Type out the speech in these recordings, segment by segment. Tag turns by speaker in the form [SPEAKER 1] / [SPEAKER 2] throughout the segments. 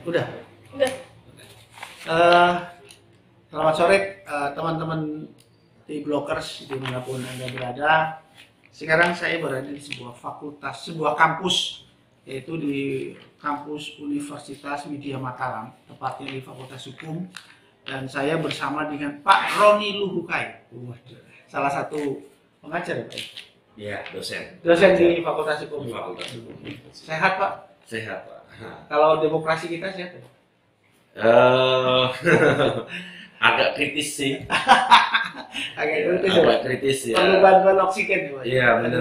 [SPEAKER 1] Udah.
[SPEAKER 2] Udah.
[SPEAKER 1] Eh, Selamat sore teman-teman di Blockers dimanapun Anda berada. Sekarang saya berada di sebuah fakultas, sebuah kampus, yaitu di kampus Universitas Widya Mataram, tepatnya di Fakultas Hukum. Dan saya bersama dengan Pak Roni Luhukai, salah satu pengajar, Pak.
[SPEAKER 3] Iya, dosen.
[SPEAKER 1] Dosen di Fakultas Hukum.
[SPEAKER 3] Fakultas Hukum.
[SPEAKER 1] Sehat, Pak?
[SPEAKER 3] Sehat, Pak.
[SPEAKER 1] Kalau demokrasi kita sehat ya?
[SPEAKER 3] Agak kritis sih.
[SPEAKER 1] Agak
[SPEAKER 3] kritis ya.
[SPEAKER 1] Perlu bantuan oksigen ya, Pak?
[SPEAKER 3] Iya, benar.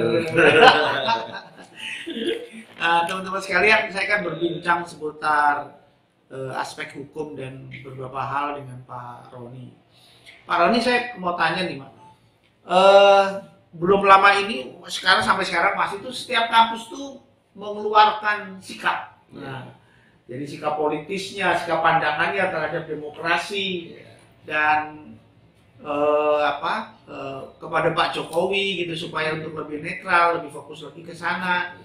[SPEAKER 1] Teman-teman sekalian, saya akan berbincang seputar aspek hukum dan beberapa hal dengan Pak Roni. Pak Roni, saya mau tanya nih, Pak. Belum lama ini, sampai sekarang masih tuh setiap kampus tuh mengeluarkan sikap. Nah, jadi sikap politisnya, sikap pandangannya terhadap demokrasi dan kepada Pak Jokowi gitu, supaya untuk lebih netral, lebih fokus lagi ke sana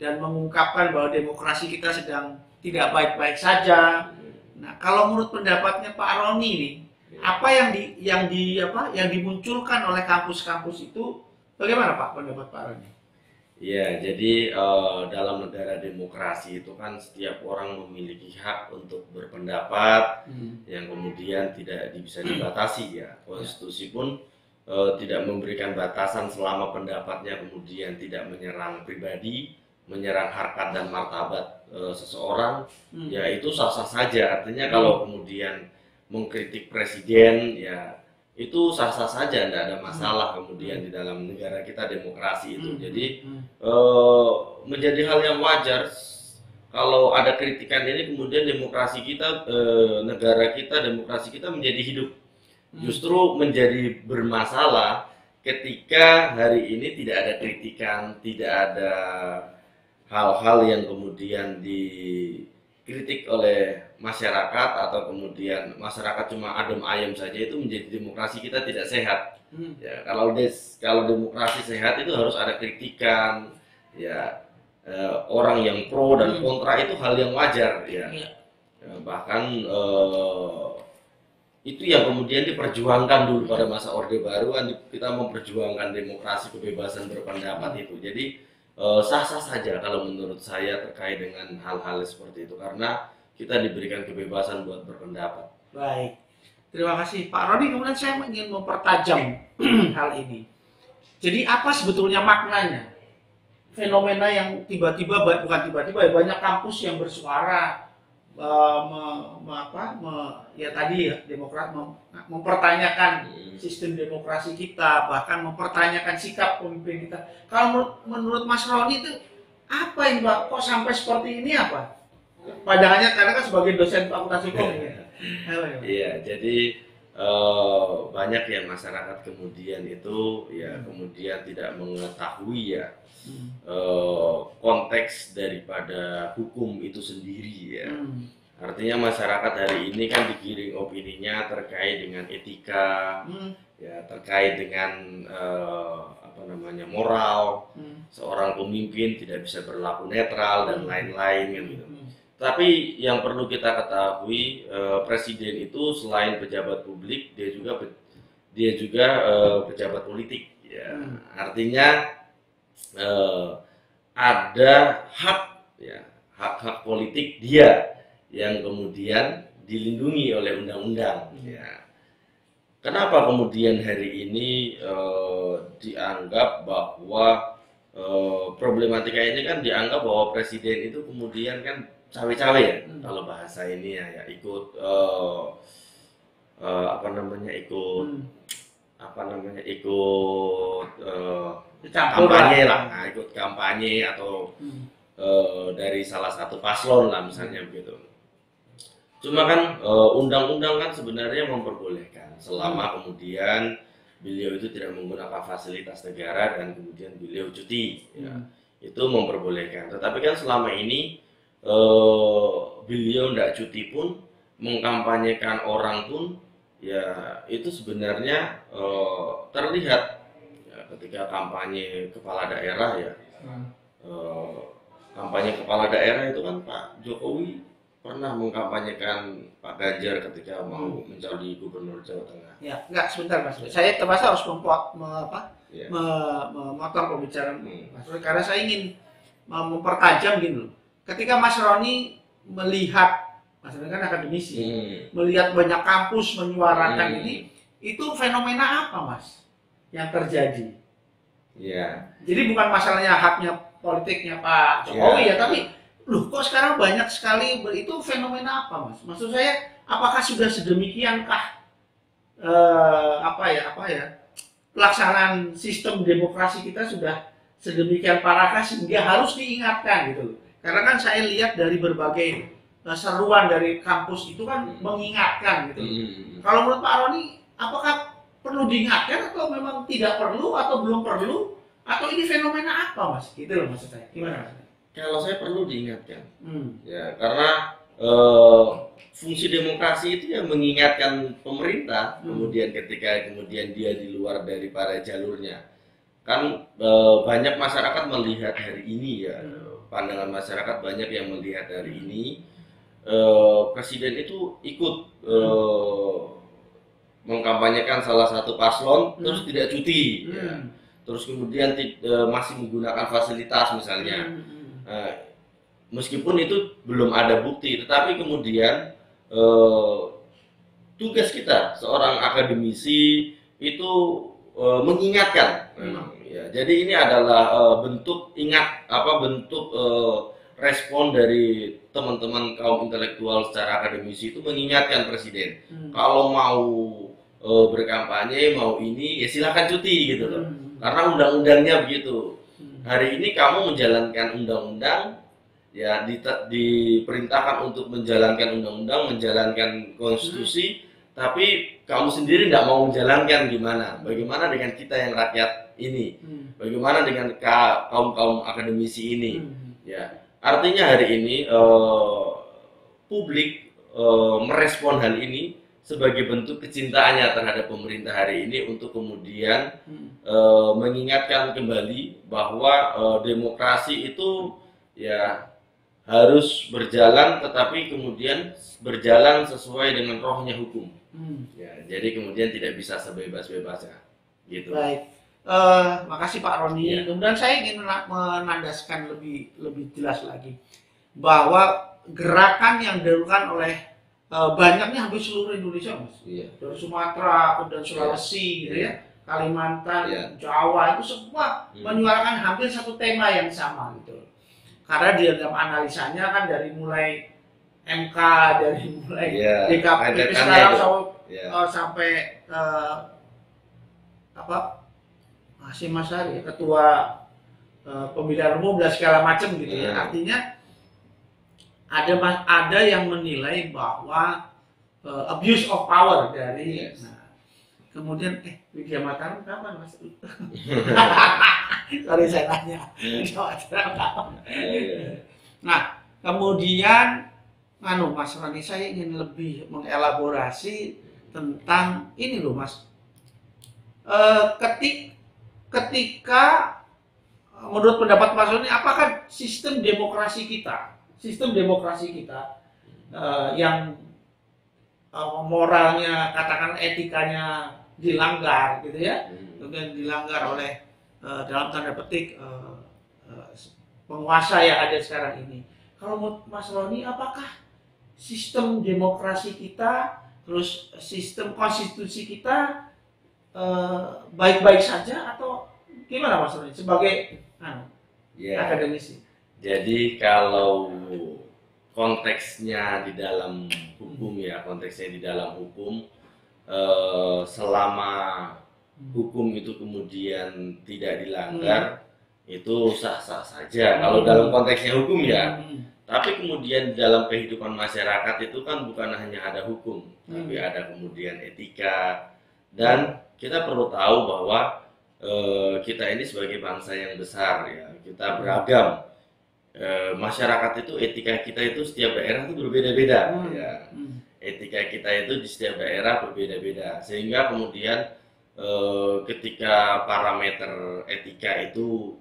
[SPEAKER 1] dan mengungkapkan bahwa demokrasi kita sedang tidak baik-baik saja. Nah, kalau menurut pendapatnya Pak Roni nih, apa yang dimunculkan oleh kampus-kampus itu, bagaimana Pak pendapat Pak Roni?
[SPEAKER 3] Ya, jadi dalam negara demokrasi itu kan setiap orang memiliki hak untuk berpendapat yang kemudian tidak bisa dibatasi ya. Konstitusi pun tidak memberikan batasan selama pendapatnya kemudian tidak menyerang pribadi, menyerang harkat dan martabat seseorang, ya itu sah-sah saja. Artinya kalau kemudian mengkritik presiden ya itu sah-sah saja, tidak ada masalah kemudian di dalam negara kita demokrasi itu. Jadi menjadi hal yang wajar kalau ada kritikan ini kemudian demokrasi kita, negara kita, demokrasi kita menjadi hidup. Justru menjadi bermasalah ketika hari ini tidak ada kritikan, tidak ada hal-hal yang kemudian dikritik oleh masyarakat atau kemudian masyarakat cuma adem ayem saja, itu menjadi demokrasi kita tidak sehat. Ya, kalau demokrasi sehat itu harus ada kritikan, ya orang yang pro dan kontra itu hal yang wajar ya. Bahkan itu yang kemudian diperjuangkan dulu pada masa Orde Baru, kan kita memperjuangkan demokrasi, kebebasan berpendapat itu. Jadi sah-sah saja kalau menurut saya terkait dengan hal-hal seperti itu, karena kita diberikan kebebasan buat berpendapat.
[SPEAKER 1] Baik, terima kasih Pak Roni. Kemudian saya ingin mempertajam hal ini. Jadi apa sebetulnya maknanya fenomena yang tiba-tiba, bukan tiba-tiba, banyak kampus yang bersuara mempertanyakan sistem demokrasi kita, bahkan mempertanyakan sikap pemimpin kita. Kalau menurut Mas Roni itu apa ini, Pak? Kok sampai seperti ini apa? Pandangannya karena kan sebagai dosen fakultas hukum.
[SPEAKER 3] Iya, jadi banyak yang masyarakat kemudian itu ya kemudian tidak mengetahui ya konteks daripada hukum itu sendiri ya. Artinya masyarakat hari ini kan digiring opininya terkait dengan etika, ya terkait dengan moral, seorang pemimpin tidak bisa berlaku netral dan lain-lain kan gitu. Tapi yang perlu kita ketahui, presiden itu selain pejabat publik, dia juga pejabat politik ya. Artinya ada hak ya, hak-hak politik dia yang kemudian dilindungi oleh undang-undang ya. Kenapa kemudian hari ini dianggap bahwa problematika ini kan dianggap bahwa presiden itu kemudian kan cawe-cawe ya, kalau bahasa ini ya ikut kampanye lah, ikut kampanye atau dari salah satu paslon lah misalnya begitu. Cuma kan undang-undang kan sebenarnya memperbolehkan selama kemudian beliau itu tidak menggunakan fasilitas negara dan kemudian beliau cuti ya. Itu memperbolehkan. Tetapi kan selama ini beliau tidak cuti pun, mengkampanyekan orang pun ya itu sebenarnya terlihat ya, ketika kampanye kepala daerah ya. Kampanye kepala daerah itu kan Pak Jokowi pernah mengkampanyekan Pak Ganjar ketika mau menjadi gubernur Jawa Tengah.
[SPEAKER 1] Ya, enggak, sebentar Mas. Saya terpaksa harus
[SPEAKER 3] Ya.
[SPEAKER 1] memotong pembicaraan Mas Roni, karena saya ingin mempertajam gini loh. Ketika Mas Roni melihat, Mas Roni kan akademisi, melihat banyak kampus menyuarakan ini, itu fenomena apa Mas yang terjadi?
[SPEAKER 3] Ya.
[SPEAKER 1] Jadi bukan masalahnya haknya politiknya Pak Jokowi ya, tapi loh kok sekarang banyak sekali, itu fenomena apa Mas? Maksud saya apakah sudah sedemikiankah pelaksanaan sistem demokrasi kita sudah sedemikian parahkah sehingga harus diingatkan gitu loh. Karena kan saya lihat dari berbagai seruan dari kampus itu kan mengingatkan gitu. Kalau menurut Pak Roni, apakah perlu diingatkan atau memang tidak perlu atau belum perlu, atau ini fenomena apa Mas? Gitu loh maksud saya. Gimana Mas?
[SPEAKER 3] Kalau saya perlu diingatkan, ya karena fungsi demokrasi itu ya mengingatkan pemerintah. Kemudian ketika dia di luar dari para jalurnya, kan banyak masyarakat melihat hari ini ya, pandangan masyarakat banyak yang melihat hari ini presiden itu ikut mengkampanyekan salah satu paslon terus tidak cuti, ya. Terus kemudian masih menggunakan fasilitas misalnya. Meskipun itu belum ada bukti, tetapi kemudian tugas kita seorang akademisi itu mengingatkan memang ya. Jadi ini adalah bentuk respon dari teman-teman kaum intelektual secara akademisi itu mengingatkan presiden kalau mau berkampanye, mau ini ya silakan cuti gitu loh. Karena undang-undangnya begitu. Hari ini kamu menjalankan undang-undang, ya diperintahkan untuk menjalankan undang-undang, menjalankan konstitusi, tapi kamu sendiri tidak mau menjalankan, gimana? Bagaimana dengan kita yang rakyat ini? Bagaimana dengan kaum akademisi ini? Ya, artinya hari ini publik merespon hal ini sebagai bentuk kecintaannya terhadap pemerintah hari ini untuk kemudian mengingatkan kembali bahwa demokrasi itu ya harus berjalan, tetapi kemudian berjalan sesuai dengan rohnya hukum. Ya, jadi kemudian tidak bisa sebebas-bebasnya. Gitu.
[SPEAKER 1] Baik, makasih Pak Roni. Ya. Kemudian saya ingin menandaskan lebih jelas lagi bahwa gerakan yang dilakukan oleh banyaknya hampir seluruh Indonesia, Mas.
[SPEAKER 3] Iya.
[SPEAKER 1] Dari Sumatera dan Sulawesi, gitu ya, Kalimantan, Jawa, itu semua menyuarakan hampir satu tema yang sama gitu. Karena di dalam analisanya kan dari mulai MK, dari mulai DKP sekarang sampai Hasyim Asyari, ketua pemilihan umum dan segala macam gitu ya. Artinya ada yang menilai bahwa abuse of power dari kemudian Widya Mataram kapan Mas? Sorry saya tanya. Nah, kemudian Mas Roni, saya ingin lebih mengelaborasi tentang ini loh Mas. Ketika menurut pendapat Mas Roni, apakah sistem demokrasi kita yang moralnya, katakan etikanya dilanggar gitu ya, kemudian dilanggar oleh dalam tanda petik penguasa yang ada sekarang ini. Kalau menurut Mas Roni, apakah sistem demokrasi kita, terus sistem konstitusi kita baik-baik saja atau gimana Mas Roni sebagai akademisi?
[SPEAKER 3] Jadi kalau konteksnya di dalam hukum selama hukum itu kemudian tidak dilanggar, itu sah-sah saja kalau dalam konteksnya hukum ya. Tapi kemudian dalam kehidupan masyarakat itu kan bukan hanya ada hukum, tapi ada kemudian etika, dan kita perlu tahu bahwa kita ini sebagai bangsa yang besar ya, kita beragam. Masyarakat itu, etika kita itu setiap daerah itu berbeda-beda ya. Etika kita itu di setiap daerah berbeda-beda, sehingga kemudian ketika parameter etika itu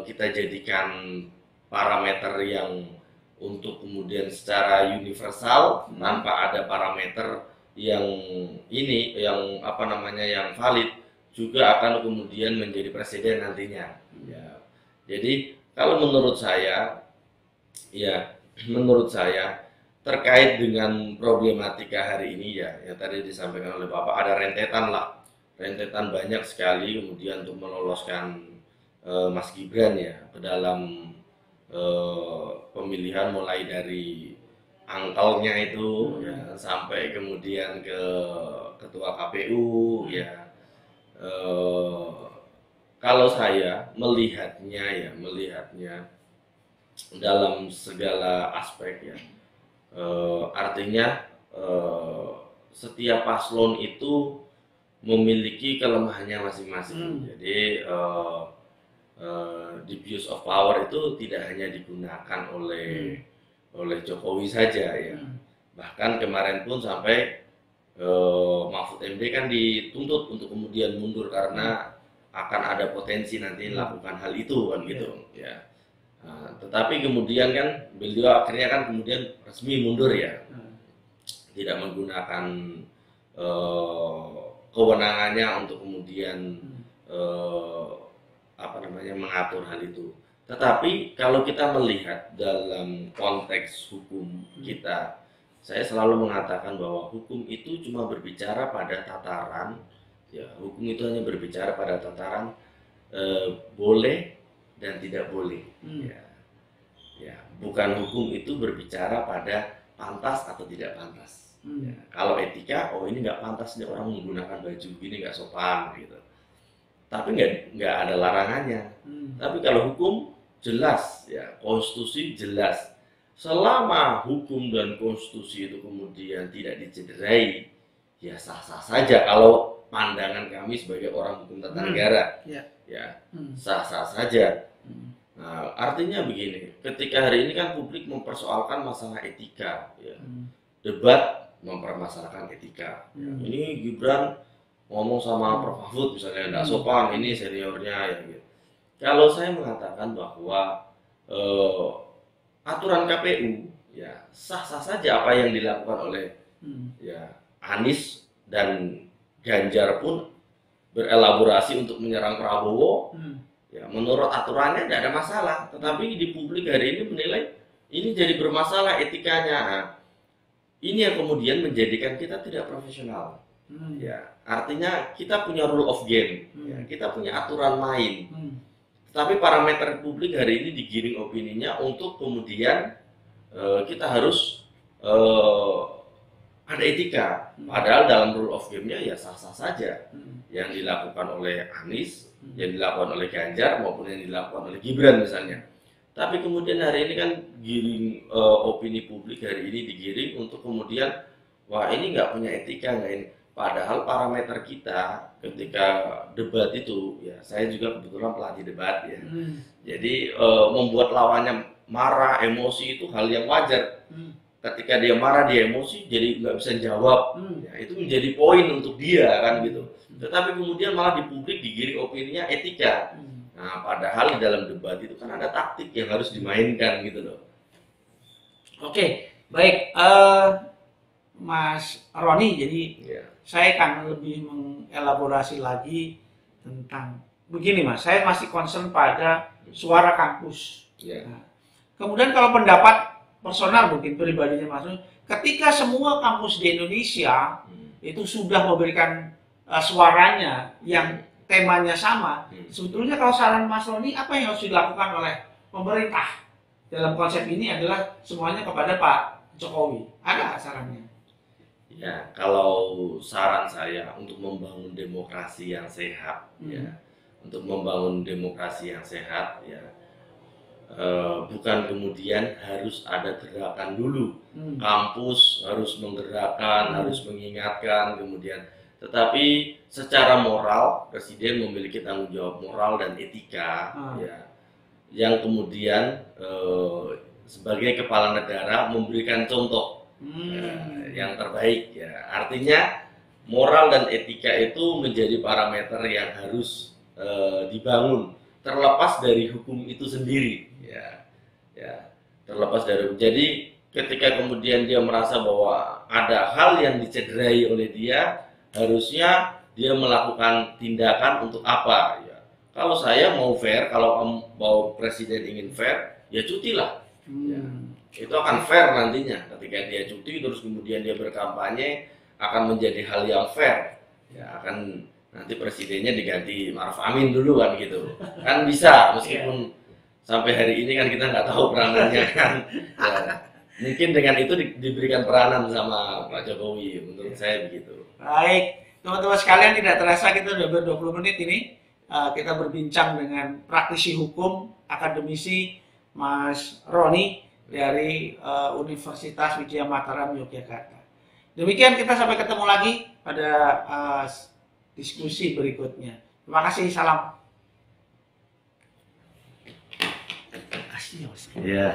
[SPEAKER 3] kita jadikan parameter yang untuk kemudian secara universal tanpa ada parameter yang yang apa namanya yang valid juga akan kemudian menjadi presiden nantinya. Ya. Jadi kalau menurut saya, ya menurut saya terkait dengan problematika hari ini ya, yang tadi disampaikan oleh Bapak ada rentetan banyak sekali kemudian untuk meloloskan Mas Gibran ya ke dalam pemilihan mulai dari angkelnya itu ya sampai kemudian ke ketua KPU ya. Kalau saya melihatnya dalam segala aspek ya, artinya setiap paslon itu memiliki kelemahannya masing-masing. Jadi the abuse of power itu tidak hanya digunakan oleh Jokowi saja ya. Bahkan kemarin pun sampai Mahfud MD kan dituntut untuk kemudian mundur karena akan ada potensi nanti melakukan hal itu kan gitu ya. Nah, tetapi kemudian kan beliau akhirnya kan kemudian resmi mundur ya, tidak menggunakan kewenangannya untuk kemudian apa namanya mengatur hal itu. Tetapi kalau kita melihat dalam konteks hukum kita, saya selalu mengatakan bahwa hukum itu cuma berbicara pada tataran, ya hukum itu hanya berbicara pada tataran boleh dan tidak boleh. Ya, bukan hukum itu berbicara pada pantas atau tidak pantas. Ya, kalau etika, oh ini nggak pantas nih orang menggunakan baju gini nggak sopan gitu. Tapi nggak ada larangannya. Tapi kalau hukum jelas, ya konstitusi jelas. Selama hukum dan konstitusi itu kemudian tidak dicederai, ya sah-sah saja. Kalau pandangan kami sebagai orang hukum tata negara, ya sah-sah saja. Nah, artinya begini, ketika hari ini kan publik mempersoalkan masalah etika, ya. Debat mempermasalahkan etika. Ini Gibran ngomong sama Prof. Mahfud misalnya tidak sopan, ini seniornya ya gitu. Kalau saya mengatakan bahwa aturan KPU ya sah-sah saja apa yang dilakukan oleh ya Anies dan Ganjar pun berelaborasi untuk menyerang Prabowo. Ya, menurut aturannya tidak ada masalah, tetapi di publik hari ini menilai ini jadi bermasalah etikanya. Nah, ini yang kemudian menjadikan kita tidak profesional. Ya, artinya kita punya rule of game, ya, kita punya aturan main. Tetapi parameter publik hari ini digiring opininya untuk kemudian kita harus ada etika. Padahal dalam rule of game-nya ya sah-sah saja. Yang dilakukan oleh Anies, yang dilakukan oleh Ganjar maupun yang dilakukan oleh Gibran misalnya. Tapi kemudian hari ini kan giring opini publik hari ini digiring untuk kemudian wah ini nggak punya etika nggak ini. Padahal parameter kita ketika debat itu ya saya juga kebetulan pelatih debat ya. Jadi membuat lawannya marah, emosi itu hal yang wajar. Ketika dia marah, dia emosi, jadi nggak bisa jawab. Ya, itu menjadi poin untuk dia kan gitu. Tetapi kemudian malah di publik digiring opininya etika. Nah, padahal di dalam debat itu kan ada taktik yang harus dimainkan gitu loh.
[SPEAKER 1] Oke, baik, Mas Roni. Jadi saya akan lebih mengelaborasi lagi tentang begini, Mas. Saya masih concern pada suara kampus. Nah, kemudian kalau pendapat personal mungkin pribadinya Mas Roni, ketika semua kampus di Indonesia itu sudah memberikan suaranya yang temanya sama, sebetulnya kalau saran Mas Roni apa yang harus dilakukan oleh pemerintah dalam konsep ini adalah semuanya kepada Pak Jokowi? Ada sarannya?
[SPEAKER 3] Ya, kalau saran saya untuk membangun demokrasi yang sehat, ya, untuk membangun demokrasi yang sehat, ya, bukan kemudian harus ada gerakan dulu, kampus harus menggerakkan, harus mengingatkan, kemudian, tetapi secara moral presiden memiliki tanggung jawab moral dan etika, ya, yang kemudian sebagai kepala negara memberikan contoh yang terbaik, ya. Artinya moral dan etika itu menjadi parameter yang harus dibangun terlepas dari hukum itu sendiri, ya. terlepas dari. Jadi ketika kemudian dia merasa bahwa ada hal yang dicederai oleh dia, harusnya dia melakukan tindakan untuk apa ya. Kalau saya mau fair, kalau mau presiden ingin fair, ya cutilah. Ya. Itu akan fair nantinya ketika dia cuti terus kemudian dia berkampanye, akan menjadi hal yang fair. Ya, akan nanti presidennya diganti Ma'ruf Amin dulu kan gitu. Kan bisa, meskipun sampai hari ini kan kita nggak tahu peranannya kan. Ya, mungkin dengan itu diberikan peranan sama Pak Jokowi, menurut saya begitu.
[SPEAKER 1] Baik, teman-teman sekalian, tidak terasa kita sudah ber 20 menit ini. Kita berbincang dengan praktisi hukum, akademisi Mas Roni dari Universitas Wijaya Mataram, Yogyakarta. Demikian, kita sampai ketemu lagi pada diskusi berikutnya. Terima kasih, salam. Terima kasih, Mas.
[SPEAKER 3] Ya.